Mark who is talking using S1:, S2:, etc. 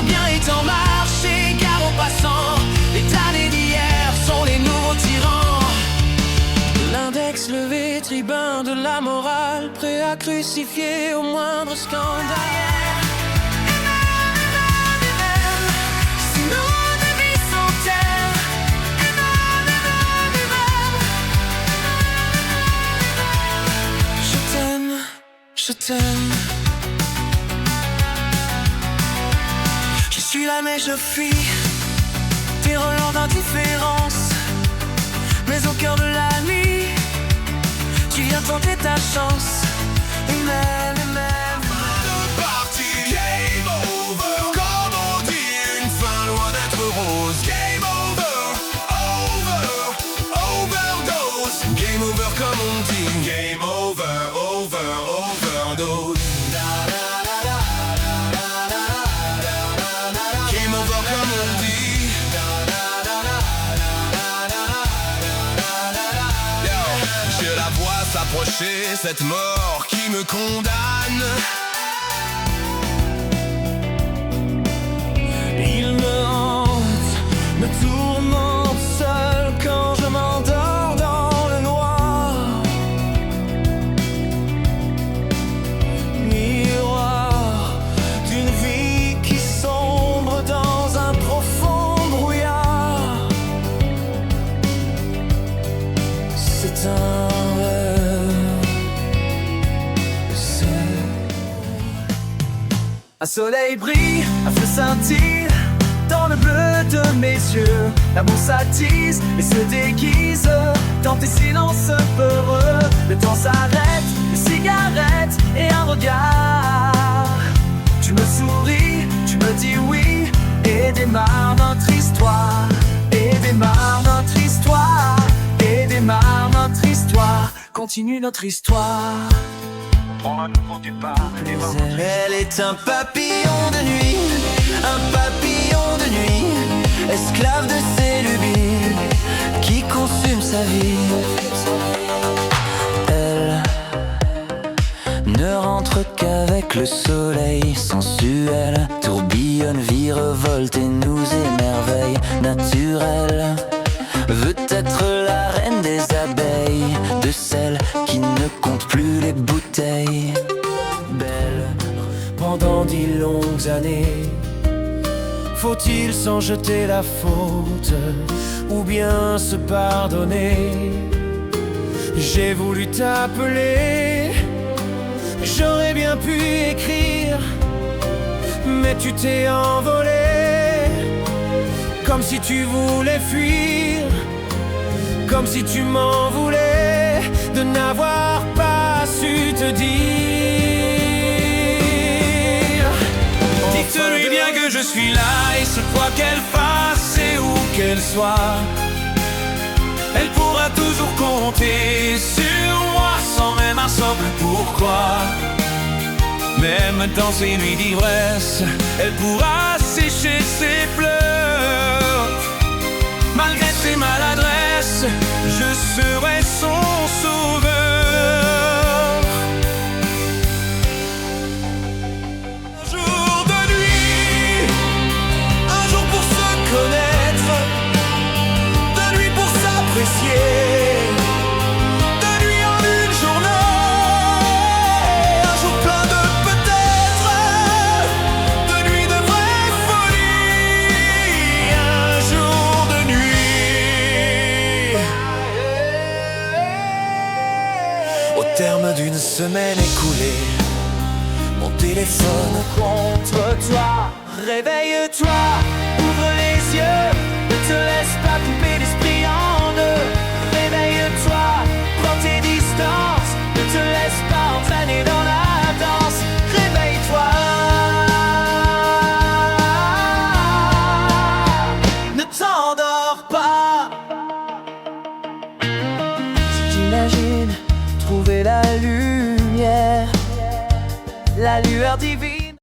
S1: bien est en marche, égare aux passants. Les damnés d'hier sont les nouveaux tyrans. L'index levé, tribun de la morale, prêt à crucifier au moindre scandale. Je t'aime. Je suis là mais je fuis tes relents d'indifférence. Mais au cœur de la nuit, tu viens tenter ta chance. Et même
S2: Fin de partie, game over. Comme on dit, une fin loin d'être rose. Game over, overdose. Game over comme on dit, game over, overdose. Game over comme on dit. Je la vois s'approcher, cette mort qui me condamne.
S1: il me hante, me tourmente seul quand je m'endors dans le noir. Miroir d'une vie qui sombre dans un profond brouillard. C'est un rêve, c'est... Un soleil brille, un feu scintille dans le bleu de mes yeux. L'amour s'attise et se déguise dans tes silences peureux. Le temps s'arrête, une cigarette et un regard. Tu me souris, tu me dis oui, et démarre notre histoire. Et démarre notre histoire. Et démarre notre histoire. Continue notre histoire. Elle est un papillon de nuit, un papillon de nuit, esclave de ses lubies, qui consume sa vie. Elle ne rentre qu'avec le soleil sensuel, tourbillonne, virevolte et nous émerveille. Naturelle, veut être la reine des abeilles, de celles qui ne comptent plus les bouteilles. Belle, pendant 10 longues années, faut-il s'en jeter la faute ou bien se pardonner? J'ai voulu t'appeler, j'aurais bien pu écrire, mais tu t'es envolé, comme si tu voulais fuir, comme si tu m'en voulais de n'avoir pas su te dire. Dites-lui bien que je suis là, et ce quoi qu'elle fasse et où qu'elle soit, elle pourra toujours compter sur moi sans même un simple pourquoi. Même dans ces nuits d'ivresse, elle pourra sécher ses pleurs. Malgré ses maladresses, je serai son sauveur. Un jour de nuit, un jour pour se connaître, de nuit pour s'apprécier, de nuit en une journée, un jour plein de peut-être, de nuit de vraie folie, un jour de nuit. Au terme d'une semaine écoulée, mon téléphone contre toi. Réveille-toi, ouvre les yeux, ne te laisse pas couper l'esprit en deux. Réveille-toi, prends tes distances, ne te laisse pas entraîner dans la danse. Réveille-toi, ne t'endors pas. Si t'imagines trouver la lumière, la lueur divine.